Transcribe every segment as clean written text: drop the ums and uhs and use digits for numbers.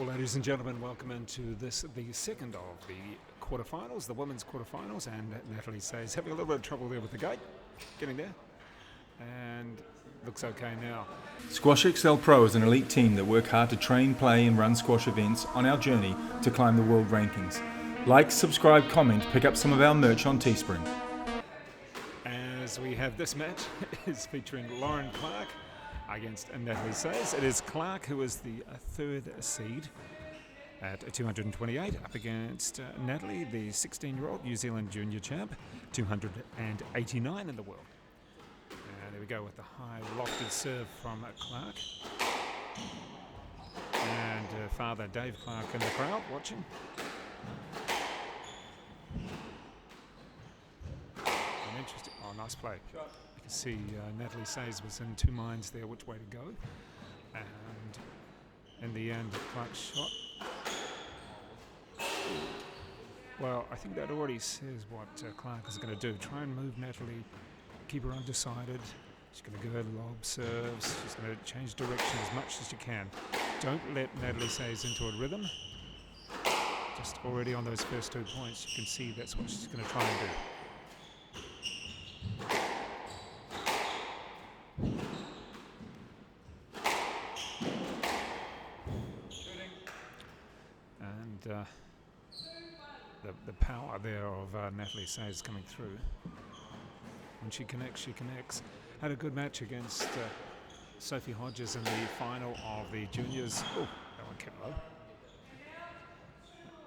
Well, ladies and gentlemen, welcome into this, the second of the quarterfinals, the women's quarterfinals, and Natalie Sayes having a little bit of trouble there with the gate, getting there, and looks okay now. Squash XL Pro is an elite team that work hard to train, play and run squash events on our journey to climb the world rankings. Like, subscribe, comment, pick up some of our merch on Teespring. As we have this match is featuring Lauren Clarke against Natalie Sayes. It is Clarke who is the third seed at 228 up against Natalie, the 16-year-old New Zealand junior champ, 289 in the world. There we go with the high lofted serve from Clarke. And father Dave Clarke in the crowd watching. An interesting, oh, nice play. You can see Natalie Sayes was in two minds there which way to go. And in the end, Clarke's shot. Well, I think that already says what Clarke is going to do. Try and move Natalie, keep her undecided. She's going to go lob serves. She's going to change direction as much as she can. Don't let Natalie Sayes into a rhythm. Just already on those first 2 points, you can see that's what she's going to try and do. And the power there of Natalie Sayes coming through. When she connects, she connects. Had a good match against Sophie Hodges in the final of the juniors. Oh, that one kept low.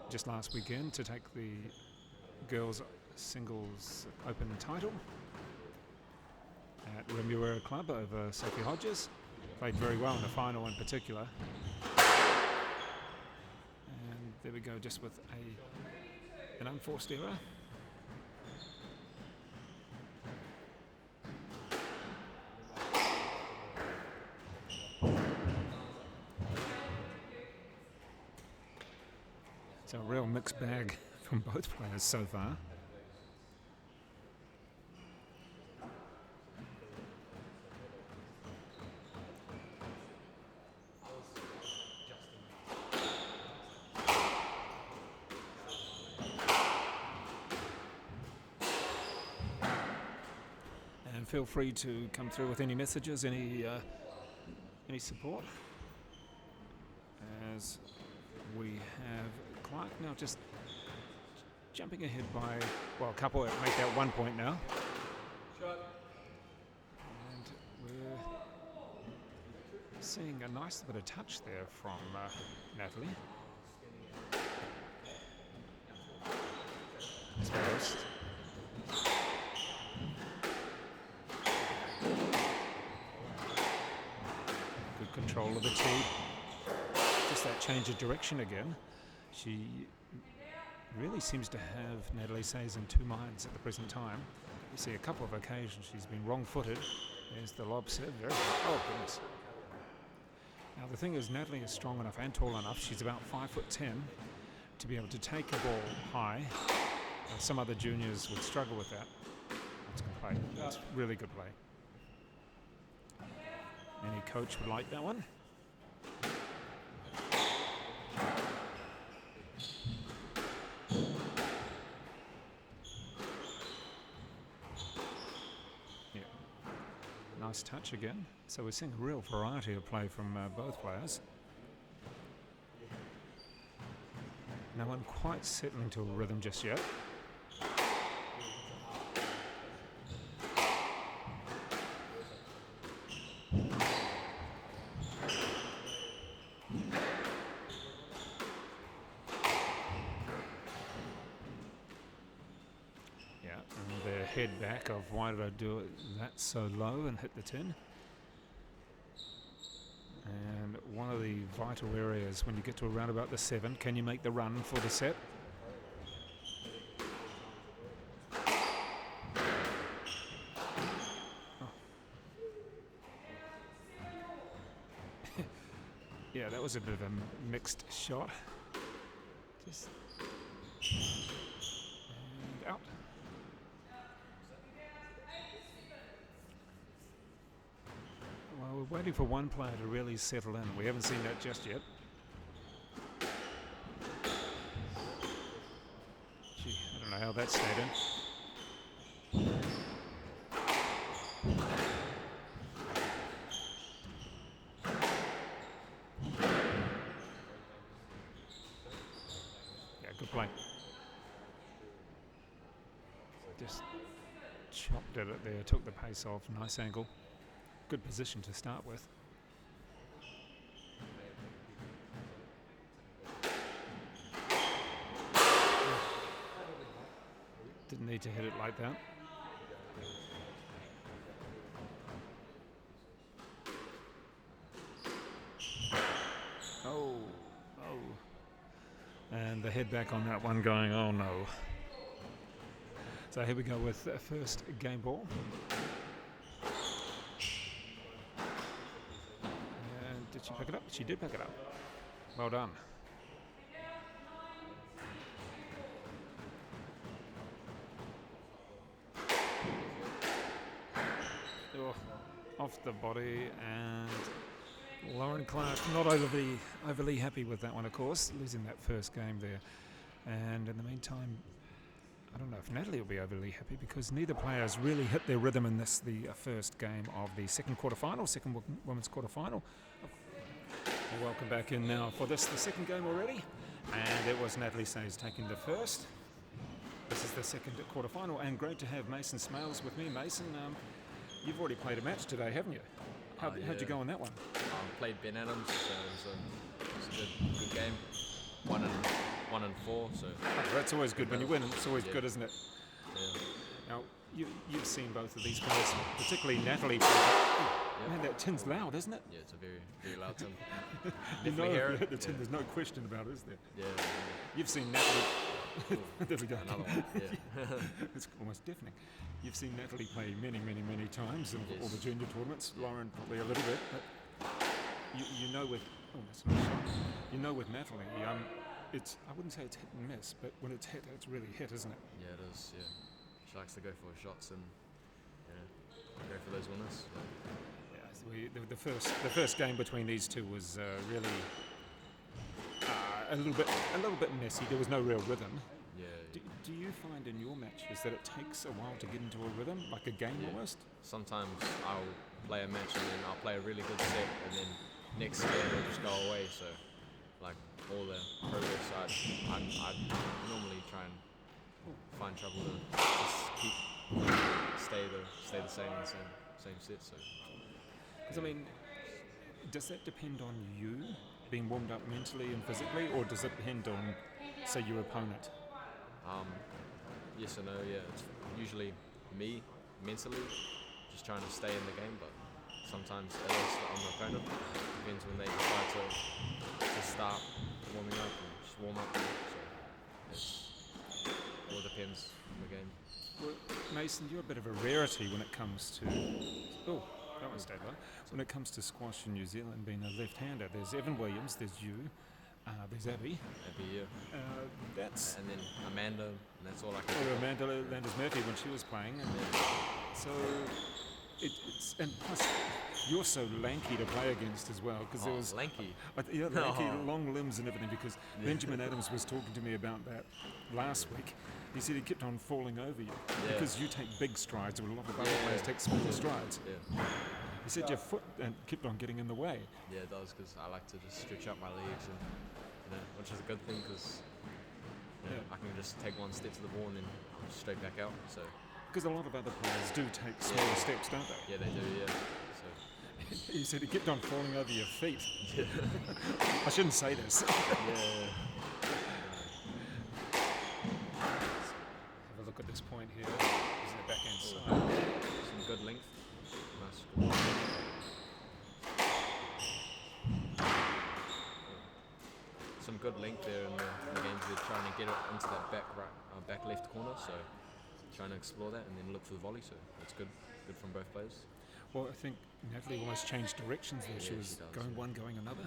Just last weekend to take the girls singles open title at Remuera Club over Sophie Hodges. Played very well in the final in particular. And there we go, just with an unforced error. It's a real mixed bag from both players so far. And feel free to come through with any messages, any support, as we have Clarke now just jumping ahead by, well, a couple, make that 1 point now. And we're seeing a nice bit of touch there from Natalie. First. Good control of the tee. Just that change of direction again. She really seems to have Natalie Sayes in two minds at the present time. You see a couple of occasions she's been wrong-footed. There's the lob serve. Very good. Oh, goodness. Now, the thing is, Natalie is strong enough and tall enough. She's about 5'10" to be able to take a ball high. Some other juniors would struggle with that. That's good play. That's really good play. Any coach would like that one. Yeah. Nice touch again. So we're seeing a real variety of play from both players. No one quite settling to a rhythm just yet. Head back of why did I do it that so low and hit the tin. And one of the vital areas when you get to around about the 7, can you make the run for the set? Oh. Yeah, that was a bit of a mixed shot. Just and out. Well, we're waiting for one player to really settle in. We haven't seen that just yet. how that stayed in. Yeah, good play. Just chopped at it there, took the pace off, nice angle. Good position to start with. Didn't need to hit it like that. Oh. And the head back on that one going, oh no. So here we go with the first game ball. And did she pick it up? She did pick it up. Well done. Oh, off the body, and Lauren Clarke not overly happy with that one, of course, losing that first game there. And in the meantime, I don't know if Natalie will be overly happy because neither player has really hit their rhythm in this, the first game of the second women's quarterfinal. Welcome back in now for this, the second game already. And it was Natalie Sayes taking the first. This is the second quarterfinal, and great to have Mason Smales with me. Mason, you've already played a match today, haven't you? How'd you go on that one? Played Ben Adams, so it was a good game. 1 and 4, so... That's always good when you win. It's always good, isn't it? Yeah. Now, you've seen both of these players, particularly Natalie. Man, that tin's loud, isn't it? Yeah, it's a very, very loud tin. You know, hear it. the tin, there's no question about it, is there? Yeah. You've seen Natalie... There we go. Another one, yeah. It's almost deafening. You've seen Natalie play many times in all the junior tournaments. Lauren probably a little bit, but you know with... Oh, that's not a shot. You know with Natalie, it's, I wouldn't say it's hit and miss, but when it's hit, it's really hit, isn't it? Yeah, it is, yeah. She likes to go for shots and go for those winners. Yeah, the first game between these two was really a little bit messy. There was no real rhythm. Yeah. Do you find in your matches that it takes a while to get into a rhythm, like a game almost? Sometimes I'll play a match and then I'll play a really good set, and then next game it'll just go away. So, like all the progress I normally try and find trouble to just stay the same in the same set. So, because I mean, does that depend on you being warmed up mentally and physically, or does it depend on, say, your opponent? Yes and no. Yeah, it's usually me mentally, just trying to stay in the game, but sometimes it is on the opponent. Depends when they decide to start warming up and just warm up. So it all depends on the game. Well, Mason, you're a bit of a rarity when it comes to... Oh, that one stayed low. When it comes to squash in New Zealand, being a left-hander, there's Evan Williams, there's you, there's Abby. Yeah. That's... And then Amanda, and that's all I can Oh, Amanda Landers-Murphy when she was playing. And so it's... And plus, you're so lanky to play against as well, because there was... lanky? Lanky, long limbs and everything, because Benjamin Adams was talking to me about that last week. He said he kept on falling over you, because you take big strides, and a lot of other players take smaller strides. Yeah. He said your foot kept on getting in the way. Yeah, it does, because I like to just stretch out my legs, and which is a good thing, because I can just take one step to the ball and then straight back out. So because a lot of other players do take smaller steps, don't they? Yeah, they do. Yeah. So he said he kept on falling over your feet. I shouldn't say this. Yeah. Have a look at this point here. Using the backhand side. Some good length. Nice. Some good length there in the game. They're trying to get it into that back left corner, so trying to explore that and then look for the volley. So that's good from both players. Well, I think Natalie almost changed directions there. She was going one, going another.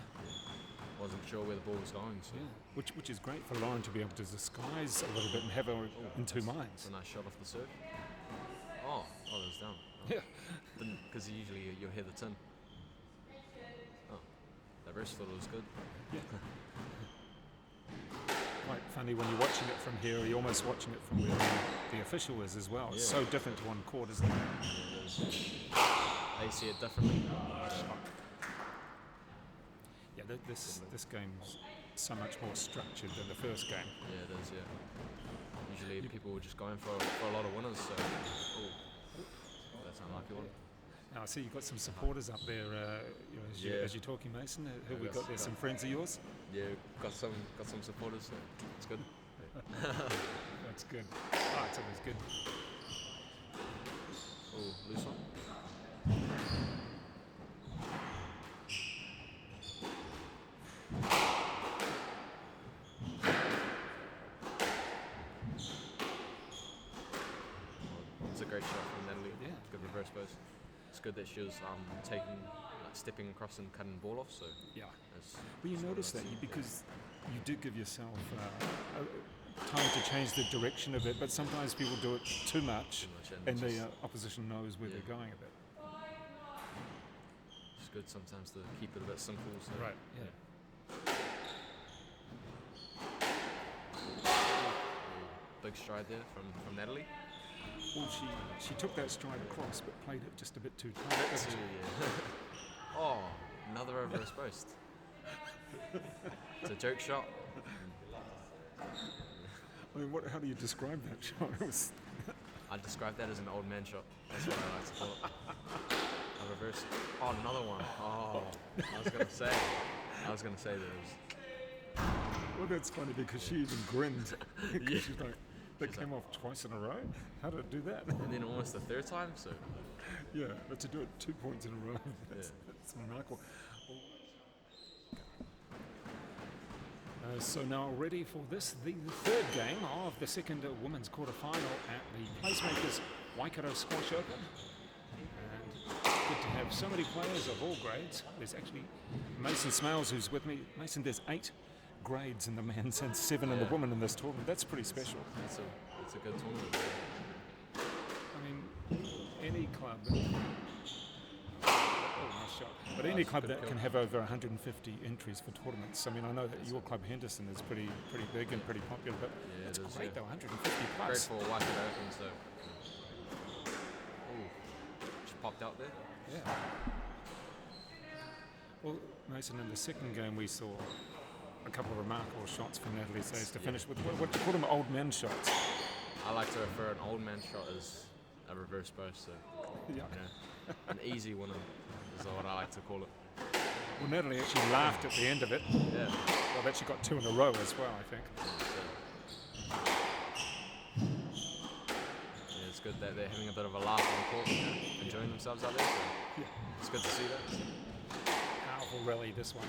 Wasn't sure where the ball was going. So. Yeah, which is great for Lauren to be able to disguise a little bit and have her in two minds. It's a nice shot off the serve. Oh, that was down. Yeah. Because usually you'll hear the tin. Oh, the rest thought it was good. Yeah. Quite funny when you're watching it from here, you're almost watching it from where the official is as well. It's so different to on court, isn't it? Yeah, it is. They see it differently. Yeah, this game's so much more structured than the first game. Yeah, it is, yeah. Usually people were just going for a lot of winners, so that's an unlucky one. Now, I see you've got some supporters up there as you're talking, Mason. Who we got there? Some friends of yours? Yeah, got some supporters, so it's good. That's good. Oh, it's always good. Oh, loose one. It's a great shot from Natalie. Yeah. Good reverse post. It's good that she was stepping across and cutting the ball off. So Yeah. it's, Well, you notice that because you do give yourself time to change the direction a bit, but sometimes people do it too much and the opposition knows where they're going a bit. It's good sometimes to keep it a bit simple. So. Right. Yeah. Big stride there from Natalie. Well, she took that stride across, but played it just a bit too tight. Oh, another reverse post. It's a joke shot. I mean, how do you describe that shot? I describe that as an old man shot. That's what I like to call it. A reverse. Oh, another one. Oh, I was gonna say that it was. Well, that's funny because she even grinned. She's like, that came off twice in a row? How did it do that? And then almost the third time, so. Yeah, but to do it 2 points in a row, that's remarkable. So now ready for this, the third game of the second women's quarterfinal at the PLACEMAKERS Waikato Squash Open. And good to have so many players of all grades. There's actually Mason Smales who's with me. Mason, there's 8 grades in the men's and 7 in the women in this tournament. That's pretty special. It's a good tournament. I mean, any club, nice shot. But any club that can have over 150 entries for tournaments. I mean, I know that your club Henderson is pretty big and pretty popular, but it's great though, 150 plus. Great for Waikato Open, so. Ooh, just popped out there. Yeah. Well, Mason, in the second game we saw a couple of remarkable shots from Natalie Sayes to finish with. What do you call them, old man shots? I like to refer an old man shot as a reverse post, so an easy winner is what I like to call it. Well, Natalie actually laughed at the end of it. Yeah. Well, they've actually got 2 in a row as well, I think. Yeah, it's good that they're having a bit of a laugh on court, enjoying themselves out there. So it's good to see that. Powerful rally, this one.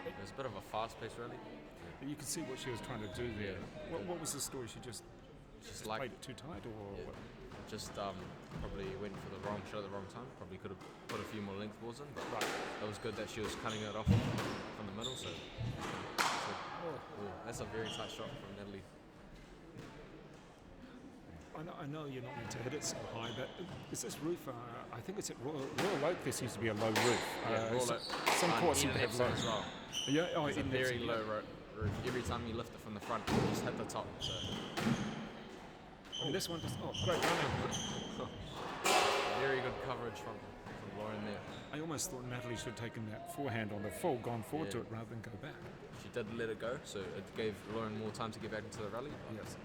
It was a bit of a fast-paced rally. You could see what she was trying to do there. What was the story? She just like played it too tight, or what? Just probably went for the wrong shot at the wrong time. Probably could have put a few more length balls in, but it was good that she was cutting it off from the middle. So that's a very tight shot from Natalie. I know you're not meant to hit it so high, but is this roof? I think it's at Royal Oak. There seems to be a low roof. Some courts seem to have low as well. Yeah, it's a very low roof. Every time you lift it from the front, you just hit the top. So. And this one just great running. Very good coverage from Lauren there. I almost thought Natalie should have taken that forehand on the full, gone forward to it rather than go back. She did let it go, so it gave Lauren more time to get back into the rally. Yes.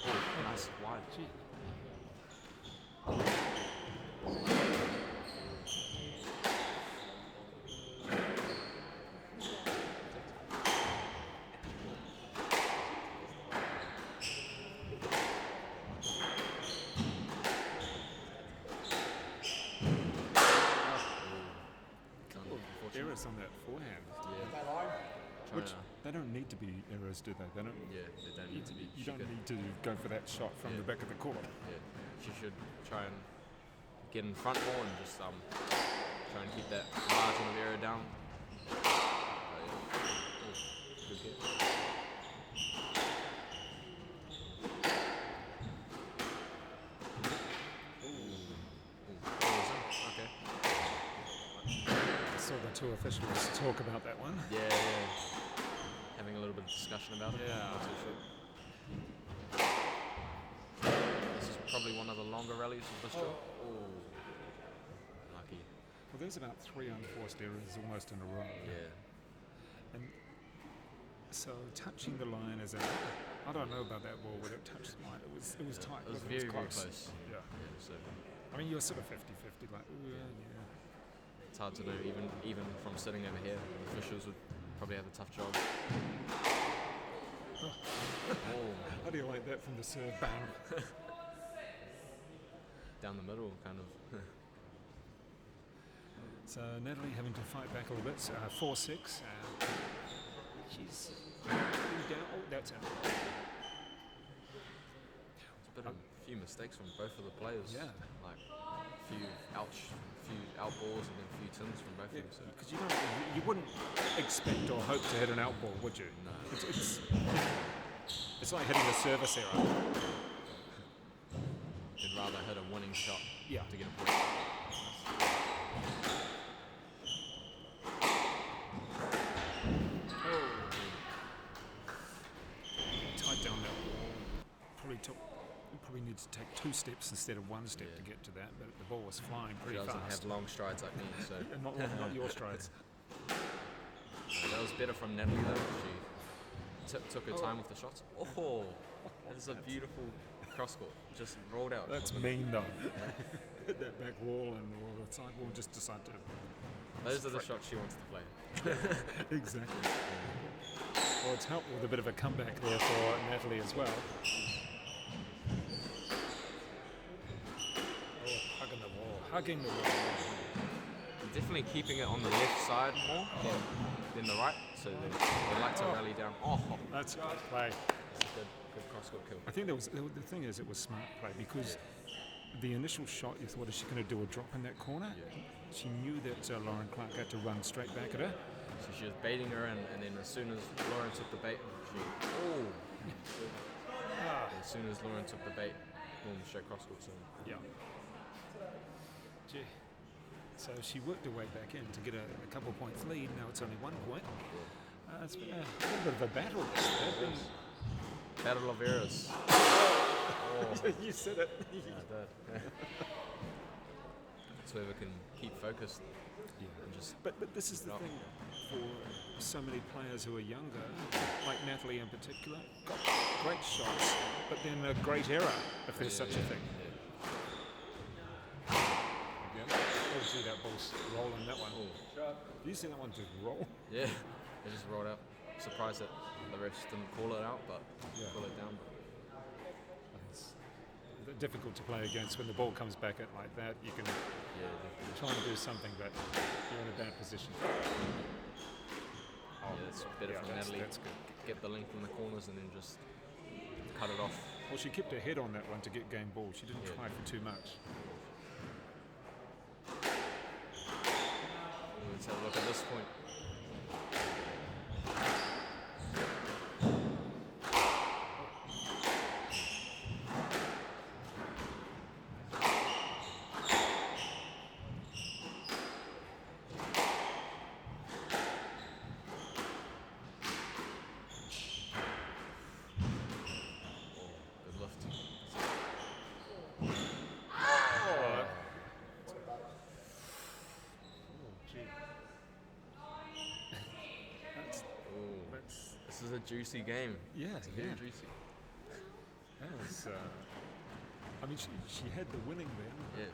Oh, nice wide. Gee. Errors on that forehand. Yeah. Which they don't need to be errors, do they? They don't. Yeah, they don't need to be. You don't need to go for that shot from the back of the court. Yeah, she should try and get in front more and just try and keep that margin of error down. Good hit. two officials talk about that one. Yeah. Having a little bit of discussion about it. Yeah. Not too sure. This is probably one of the longer rallies of this job. Oh, lucky. Well, there's about 3 unforced errors almost in a row. Yeah. And so touching the line is I don't know about that ball, whether it touched the line. It was tight. It was wasn't very close. Yeah. So I mean, you're sort of 50-50, like, ooh, yeah. it's hard to know, even from sitting over here. The officials would probably have a tough job. Oh. How do you like that from the serve? Bang. Down the middle, kind of. So Natalie having to fight back a little bit. 4-6. She's down. Oh, that's it. It's a bit of a few mistakes from both of the players. Yeah. Like a few out balls and then a few tins from both of them. So. Because you wouldn't expect or hope to hit an out ball, would you? No. It's like hitting a service error. You'd rather hit a winning shot to get a point. Tight down that wall. Probably need to take 2 steps instead of 1 step to get to that, but the ball was flying She pretty doesn't fast. have long strides like me, so. not your strides. That was better from Natalie though. She took her time with the shots. Oh, that is a beautiful cross court. Just rolled out. That's mean though. Hit that back wall and the side wall just decided to. Those are the shots she wants to play. Exactly. Well, it's helped with a bit of a comeback there for Natalie as well. Oh, hugging the wall. Definitely keeping it on the left side more than the right, so they like to rally down. Oh, that's good play. that's a good cross court kill. I think the thing is, it was smart play because the initial shot you thought, is she going to do a drop in that corner? Yeah. She knew that Lauren Clarke had to run straight back at her. So she was baiting her, and then as soon as Lauren took the bait, as soon as Lauren took the bait, boom, straight cross court. So Yeah. Gee. So she worked her way back in to get a couple of points lead. Now it's only 1 point. It's been a little bit of a battle. battle of errors. You said it. Yeah, I did. So whoever can keep focused and just. But this is the thing for so many players who are younger, like Natalie in particular, got great shots, but then a great error, if there's such a thing. Oh, gee, that ball's rolling, that one. Did you see that one just roll? Yeah, it just rolled out. Surprised that the refs didn't call it out, but pull it down. It's difficult to play against when the ball comes back at like that. You can try and do something, but you're in a bad position. It's better from Natalie. That's good. Get the length in the corners and then just cut it off. Well, she kept her head on that one to get game ball. She didn't try for too much. Let's have a look at this point. Good lift. This is a juicy game. Yeah, It's very juicy. That was, I mean, she had the winning there. Yeah.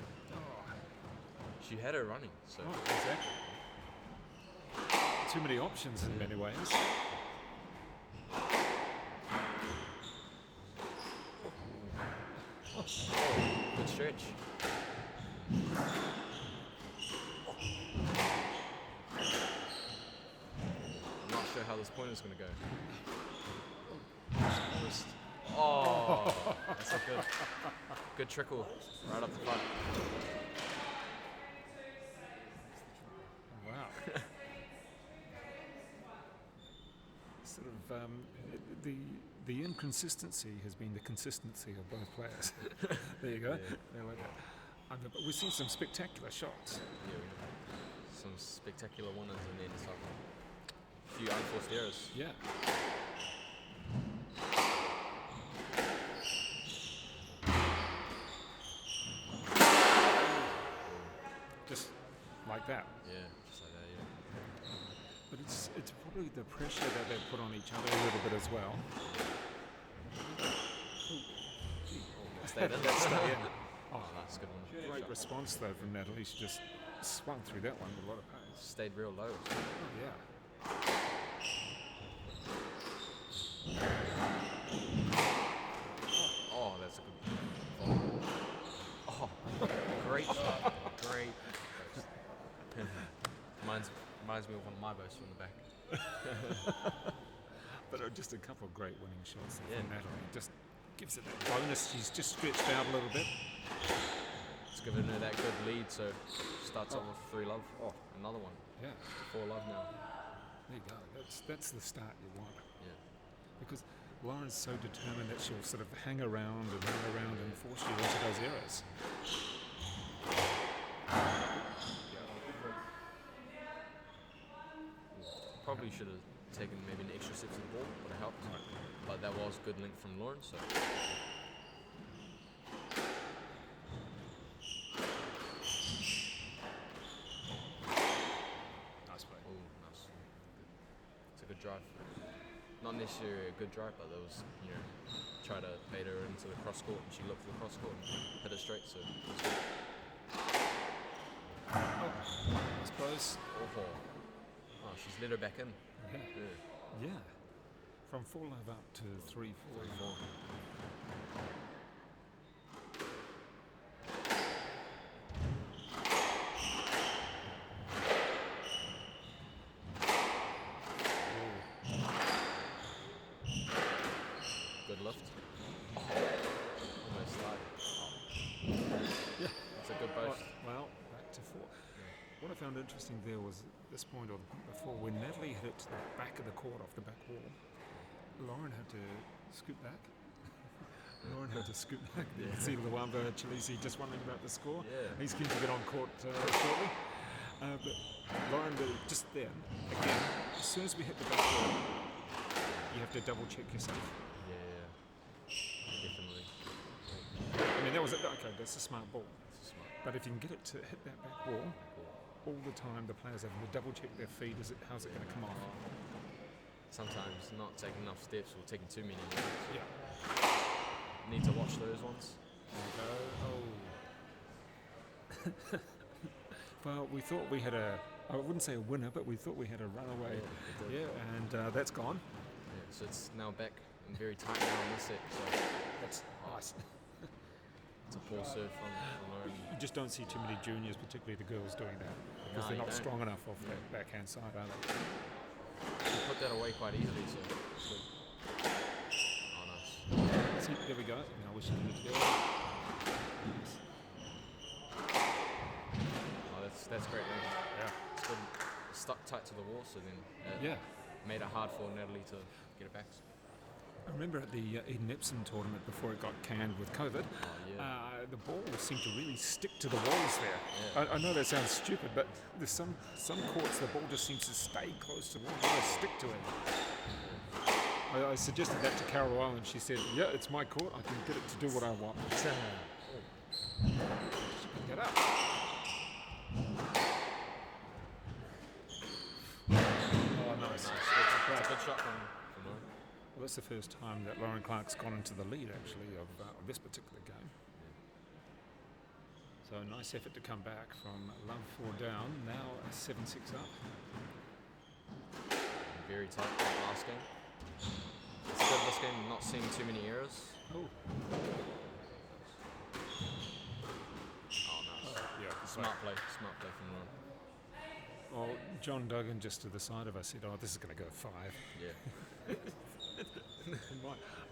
She had her running, so. Oh, exactly. Too many options in many ways. Good stretch. I'm not sure how this point is going to go. Oh, that's a good trickle right up the front. Wow. Sort of the inconsistency has been the consistency of both players. There you go. Yeah. But we've seen some spectacular shots. Yeah, some spectacular winners, and then some few unforced errors. Yeah. Just like that. Yeah, just like that. Yeah. But it's probably the pressure that they put on each other a little bit as well. Stayed in. That's stay in. Oh, that's a good one. Great response though from Natalie. She just swung through that one with a lot of pace. Stayed real low. Oh yeah. Oh, that's a good. Oh, great shot. Great. Reminds me of one of my boats from the back. But just a couple of great winning shots there Yeah. from Natalie. Just gives it that bonus. She's just stretched out a little bit. It's given her that good lead, so starts off with 3-love. Oh, another one. Yeah. 4-love now. There you go. That's the start you want. Yeah. Because Lauren's so determined that she'll sort of hang around and force you into those errors. Probably should have taken maybe an extra steps of the ball, would have helped. Right. But that was good link from Lauren, so. Nice play. Oh, nice. It's a good drive. Not necessarily a good drive, but there was, try to bait her into the cross court, and she looked for the cross court and hit it straight, so it was good. I suppose. Oh, she's let her back in. Yeah. Yeah. From 4-love up to 3-4. 3-4. Good lift. Oh, almost slide. Yeah. It's a good boast. Well, back to 4. What I found interesting there was at this point or the point before, when Natalie hit it to the back of the court off the back wall, Lauren had to scoot back. Lauren had to scoot back. You can see Luamba Chilisi just wondering about the score. Yeah. He's keen to get on court shortly. But Lauren, just then, again, as soon as we hit the back wall, you have to double check yourself. Yeah, definitely. I mean, that was okay. That's a smart ball. It's smart. But if you can get it to hit that back wall, all the time the players having to double check their feet. How's it going to come off? Sometimes not taking enough steps or taking too many. Yeah. Need to watch those ones. Oh. Well, we thought we had I wouldn't say a winner, but we thought we had a runaway. Yeah, And that's gone. Yeah, so it's now back and very tight now on this set. So That's nice. it's a poor serve from Lauren. You just don't see too many juniors, particularly the girls, doing that because No, they're you not don't. strong enough off that backhand side, are they? She put that away quite easily, so it's good. Oh, nice. See, there we go. Now we should do it together. Oh, that's great. Link. Yeah. It's good. Stuck tight to the wall, so then it Yeah. made it hard for Natalie to get it back. I remember at the Eden Epsom tournament before it got canned with COVID, the ball seemed to really stick to the walls there. Yeah. I know that sounds stupid, but there's some courts the ball just seems to stay close to the wall, really stick to it. I suggested that to Carol Island, and she said, "Yeah, it's my court. I can get it to do what I want." Get up. Oh, nice. It's a good shot from Lauren. Well, that's the first time that Lauren Clark's gone into the lead, actually, of this particular game. So a nice effort to come back from love 4 down, now 7-6 up. Very tight like last game. It's good this game, not seeing too many errors. Oh, Oh, nice. yeah. Smart play from Lauren. Well, John.Duggan just to the side of us said, "Oh, this is going to go 5." Yeah.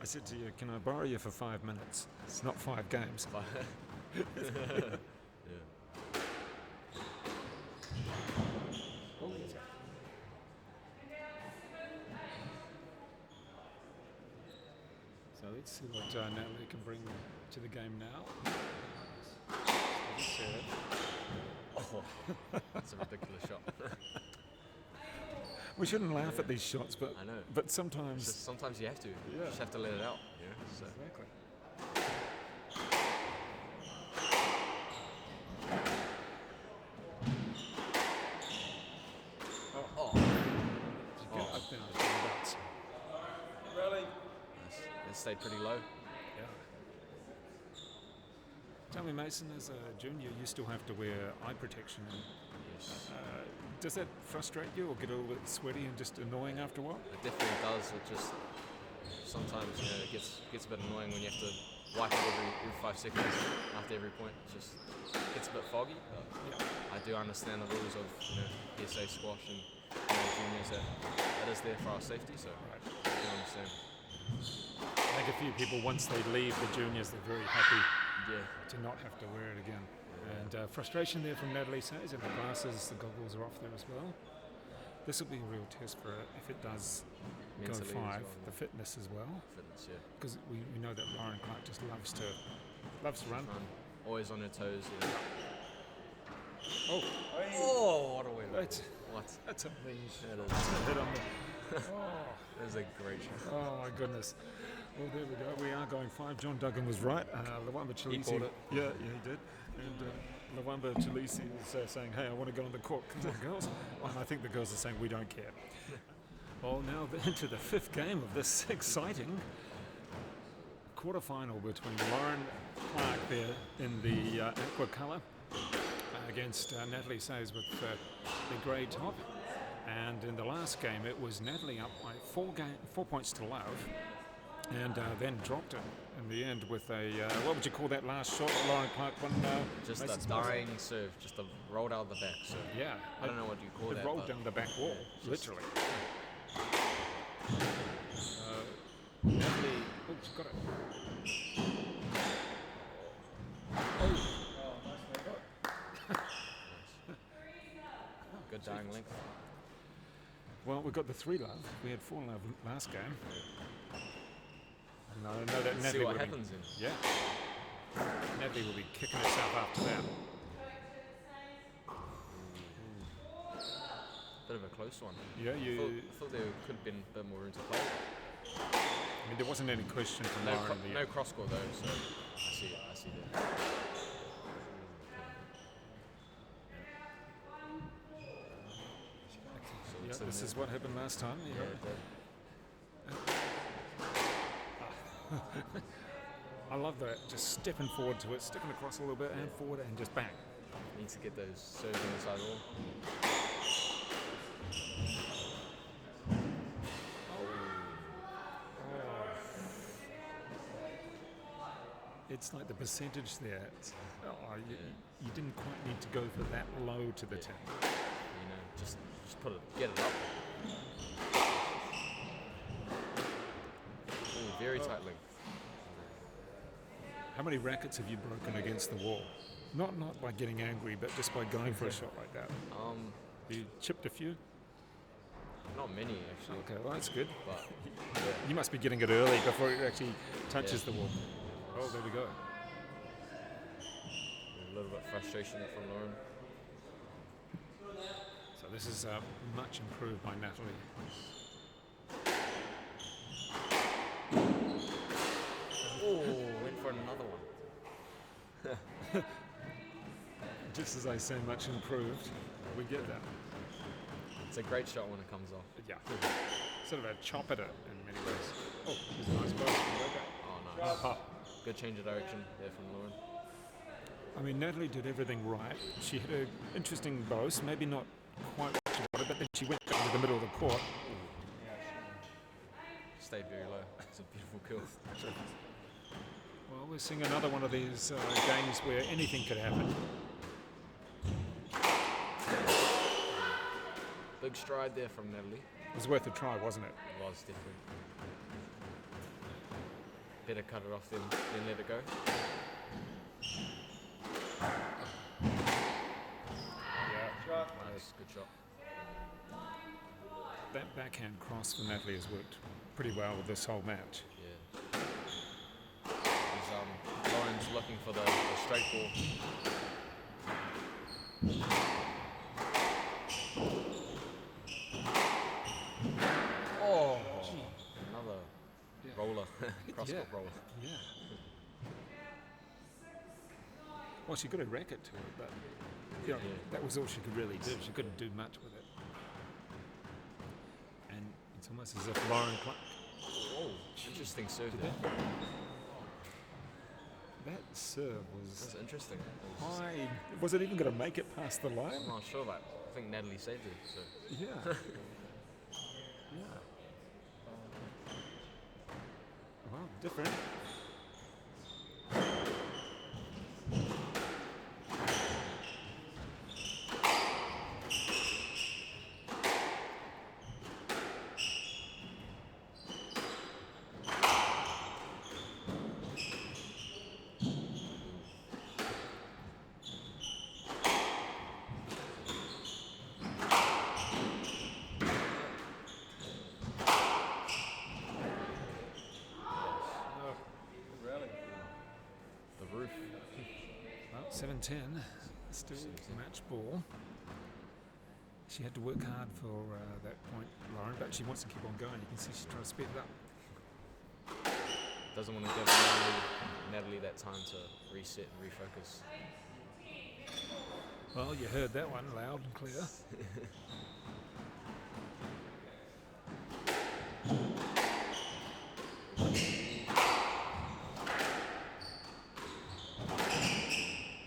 I said to you, "Can I borrow you for 5 minutes? It's not 5 games." Yeah. So let's see what Natalie can bring to the game now. Steady serve. Oh, It's a ridiculous shot. We shouldn't laugh at these shots, but I know. but sometimes. It's just sometimes you have to. Yeah. You just have to let it out. So. Exactly. Oh. I think it's nuts. Really? It stayed pretty low. Yeah. Tell me, Mason, as a junior, you still have to wear eye protection. Yes. Does that frustrate you or get a little bit sweaty and just annoying after a while? It definitely does. It just sometimes it gets a bit annoying when you have to wipe it every 5 seconds after every point. It just gets a bit foggy. But Yeah. I do understand the rules of PSA squash and juniors that is there for our safety. So Right. I do understand. I think a few people, once they leave the juniors, they're very happy Yeah. to not have to wear it again. And frustration there from Natalie Sayes, and the glasses, the goggles are off there as well. This will be a real test for her if it does Mentally go as 5, well, the fitness as well. Fitness, yeah. Because we know that Lauren Clarke just loves to run. Always on her toes. Yeah. Oh, Oh, what a win! that's What? a mean shot. That is. That's a hit on the. That is a great shot. Oh my goodness. Well, there we go. We are going 5. John Duggan was right. Lawamba Chalisi. called it. Yeah, he did. And Lawamba Chalisi is saying, hey, I want to go on the court. Come on, girls. And I think the girls are saying, we don't care. Well, now into the 5th game of this exciting quarterfinal between Lauren Clarke there in the aqua colour against Natalie Sayes with the grey top. And in the last game, it was Natalie up by 4 points to love, and then dropped it in the end with a, what would you call that last shot that Lauren Clarke won? Just Mason's a dying serve, just a rolled out the back serve. Yeah. I don't know what you call It that. rolled but down the back wall, just- literally. Natalie, oh, she's got it. Good dying length. Well, we got the 3 love. We had 4 love last game. And I know that Let's see Natalie what will be, happens then. yeah. Natalie will be kicking herself after that. Bit of a close one. Yeah, I thought there could have been a bit more room to play. I mean, there wasn't any question from No, Lauren in the no cross score though, so I see it. that. So Yeah, it's in this there. is what happened last time. Yeah, I love that. Just stepping forward to it, stepping across a little bit and forward and just bang. need to get those serves on the side wall. It's like the percentage there. You didn't quite need to go for that low to the 10. Just put it, get it up. Ooh, very tight length. How many rackets have you broken against the wall? Not by getting angry, but just by going for a shot like that. You chipped a few? Not many actually. Okay, well that's good. But You must be getting it early before it actually touches Yeah. the wall. Oh, there we go. a little bit of frustration from Lauren. So this is much improved by Natalie. Oh, went for another one. Just as I say, much improved. We get that. It's a great shot when it comes off. Yeah. Sort of a chop at it in many ways. Oh, here's a nice boat. Oh, nice. Ah. Good change of direction there from Lauren. I mean, Natalie did everything right. She had an interesting boast, maybe not quite what she wanted, but then she went down to the middle of the court. Stayed very low. It's a beautiful kill. Well, we're seeing another one of these games where anything could happen. Big stride there from Natalie. It was worth a try, wasn't it? It was definitely. Better cut it off than let it go. Yeah. Nice, good shot. That backhand cross for Natalie has worked pretty well with this whole match. Yeah. Lauren's looking for the straight ball. basketball Yeah. problem. Yeah. Well, she got a racket to it, but you know, that was all she could really do. She couldn't do much with it. And it's almost as if Lauren Clarke. Oh, interesting serve Did there. That serve was That's interesting. high. Was it even going to make it past the line? I'm not sure. Like, I think Natalie saved it. So Yeah. Yeah. Well, different. the roof. Well, 7-10, still match ball. She had to work hard for that point, Lauren, but she wants to keep on going. You can see she's trying to speed it up. Doesn't want to give Natalie that time to reset and refocus. Well, you heard that one loud and clear.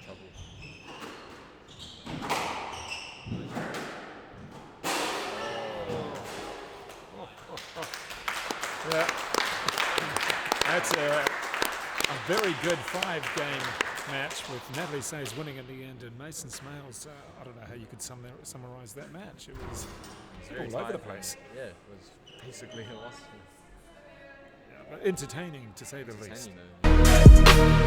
Trouble. Yeah. That's a very good 5-game match with Natalie Sayes winning in the end and Mason Smales. I don't know how you could summarise that match. It was Very all over the tight. place. Yeah, it was basically a loss. Yeah, but entertaining to say the least. Entertaining though.